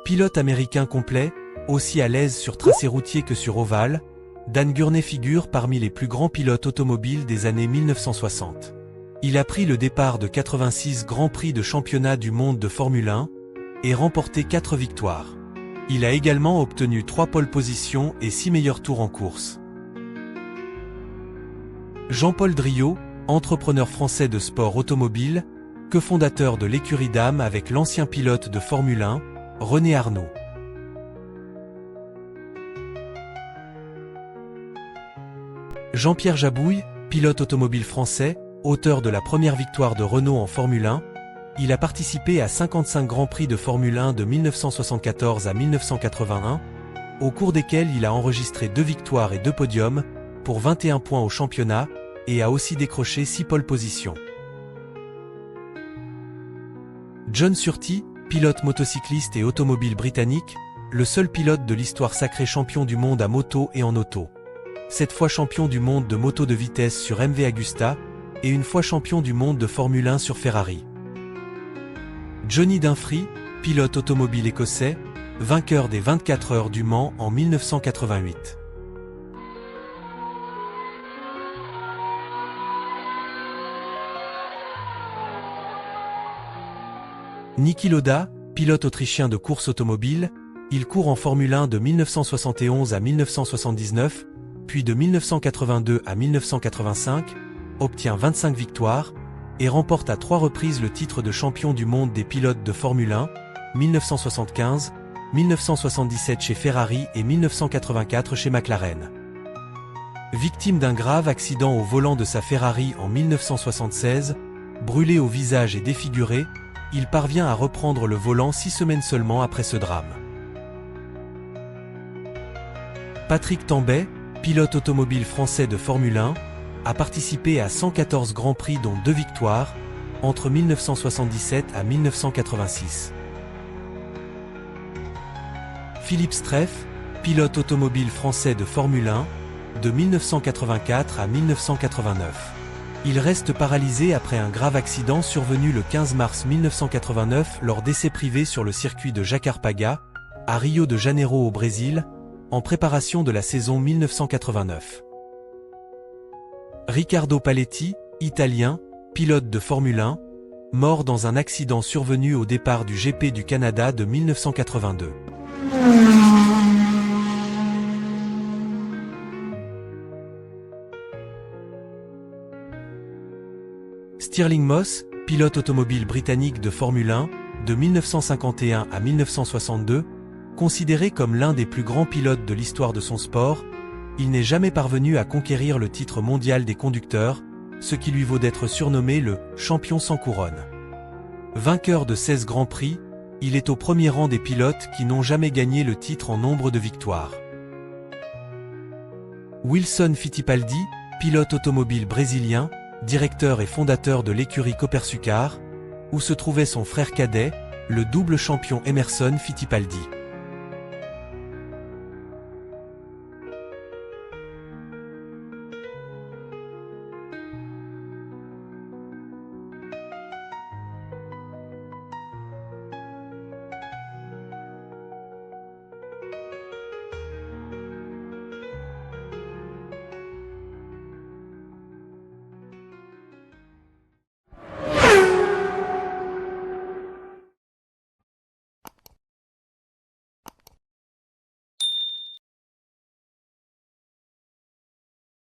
Pilote américain complet, aussi à l'aise sur tracé routier que sur ovale, Dan Gurney figure parmi les plus grands pilotes automobiles des années 1960. Il a pris le départ de 86 Grands Prix de championnat du monde de Formule 1 et remporté 4 victoires. Il a également obtenu 3 pole positions et 6 meilleurs tours en course. Jean-Paul Driot, entrepreneur français de sport automobile, cofondateur de l'écurie Dam avec l'ancien pilote de Formule 1, René Arnoux. Jean-Pierre Jabouille, pilote automobile français, auteur de la première victoire de Renault en Formule 1, il a participé à 55 Grands Prix de Formule 1 de 1974 à 1981, au cours desquels il a enregistré 2 victoires et 2 podiums, pour 21 points au championnat, et a aussi décroché 6 pole positions. John Surtees, pilote motocycliste et automobile britannique, le seul pilote de l'histoire sacré champion du monde à moto et en auto. 7 fois champion du monde de moto de vitesse sur MV Agusta, et une fois champion du monde de Formule 1 sur Ferrari. Johnny Dunphy, pilote automobile écossais, vainqueur des 24 heures du Mans en 1988. Niki Lauda, pilote autrichien de course automobile, il court en Formule 1 de 1971 à 1979, puis de 1982 à 1985, obtient 25 victoires, et remporte à 3 reprises le titre de champion du monde des pilotes de Formule 1, 1975, 1977 chez Ferrari et 1984 chez McLaren. Victime d'un grave accident au volant de sa Ferrari en 1976, brûlé au visage et défiguré, il parvient à reprendre le volant 6 semaines seulement après ce drame. Patrick Tambay, pilote automobile français de Formule 1, a participé à 114 Grands Prix dont 2 victoires, entre 1977 à 1986. Philippe Streiff, pilote automobile français de Formule 1, de 1984 à 1989. Il reste paralysé après un grave accident survenu le 15 mars 1989 lors d'essais privés sur le circuit de Jacarpaga, à Rio de Janeiro au Brésil, en préparation de la saison 1989. Riccardo Paletti, italien, pilote de Formule 1, mort dans un accident survenu au départ du GP du Canada de 1982. Stirling Moss, pilote automobile britannique de Formule 1, de 1951 à 1962, considéré comme l'un des plus grands pilotes de l'histoire de son sport, il n'est jamais parvenu à conquérir le titre mondial des conducteurs, ce qui lui vaut d'être surnommé le « champion sans couronne ». Vainqueur de 16 Grands Prix, il est au premier rang des pilotes qui n'ont jamais gagné le titre en nombre de victoires. Wilson Fittipaldi, pilote automobile brésilien, directeur et fondateur de l'écurie Copersucar, où se trouvait son frère cadet, le double champion Emerson Fittipaldi.